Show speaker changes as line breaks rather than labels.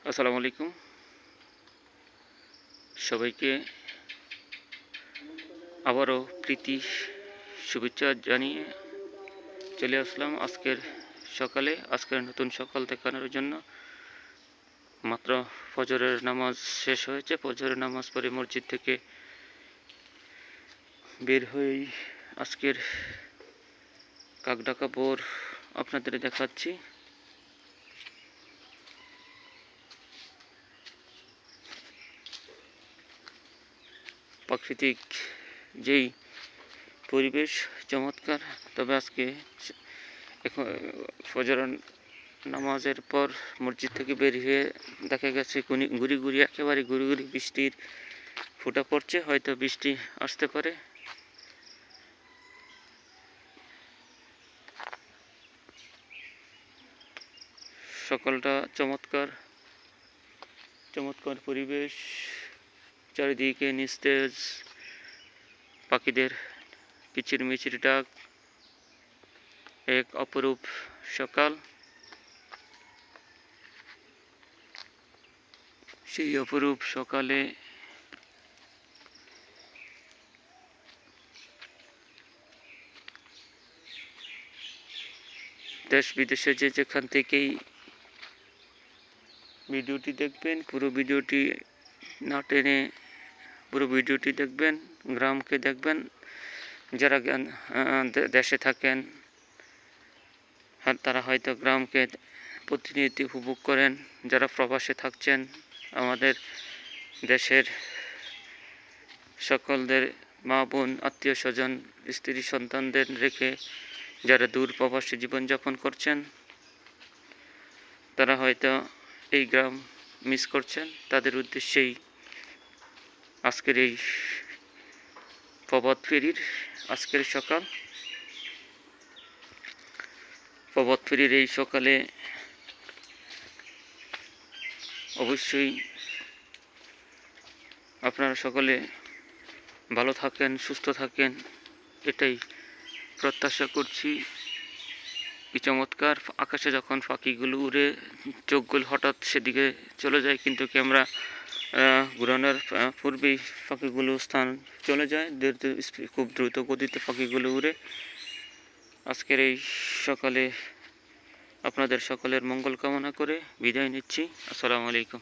আসসালামু আলাইকুম। সবাইকে আবারও প্রীতি শুভেচ্ছা জানিয়ে চলে আসলাম আজকের সকালে। আজকের নতুন সকাল দেখানোর জন্য মাত্র ফজরের নামাজ শেষ হয়েছে। ফজরের নামাজ পড়ে মসজিদ থেকে বের হয়েই আজকের কাকডাকা ভোর আপনাদের দেখাচ্ছি। প্রাকৃতিক যেই পরিবেশ চমৎকার। তবে আজকে এখন ফজর নামাজের পর মসজিদ থেকে বের হয়ে দেখা গেছে একেবারে গুড়ি গুড়ি বৃষ্টির ফোঁটা পড়ছে। হয়তো বৃষ্টি আসতে পারে। সকালটা চমৎকার চমৎকার পরিবেশ, চারিদিকে নিস্তেজ, পাখিদের কিচিরমিচির ডাক, এক অপরূপ সকাল। সেই অপরূপ সকালে দেশ বিদেশে যেখান থেকেই ভিডিওটি দেখবেন, পুরো ভিডিওটি না টেনে পুরো ভিডিওটি দেখবেন। গ্রামকে দেখবেন, যারা দেশে থাকেন তারা হয়তো গ্রামকে প্রতিনিয়ত উপভোগ করেন। যারা প্রবাসে থাকছেন, আমাদের দেশের সকলদের মা বোন আত্মীয় স্বজন স্ত্রী সন্তানদের রেখে যারা দূর প্রবাসে জীবনযাপন করছেন, তারা হয়তো এই গ্রাম মিস করছেন। তাদের উদ্দেশ্যেই আজকের এই প্রভাত ফেরির আজকের সকাল। প্রভাত ফেরির এই সকালে অবশ্যই আপনারা সকলে ভালো থাকেন, সুস্থ থাকেন, এটাই প্রত্যাশা করছি। কি চমৎকার আকাশে যখন পাখিগুলো উড়ে, চোখগুলো হঠাৎ সেদিকে চলে যায়, কিন্তু ক্যামেরা ঘুরানোর পূর্বেই পাখিগুলো স্থান চলে যায়। খুব দ্রুত গতিতে পাখিগুলো উড়ে। আজকের এই সকালে আপনাদের সকলের মঙ্গল কামনা করে বিদায় নিচ্ছি। আসসালামু আলাইকুম।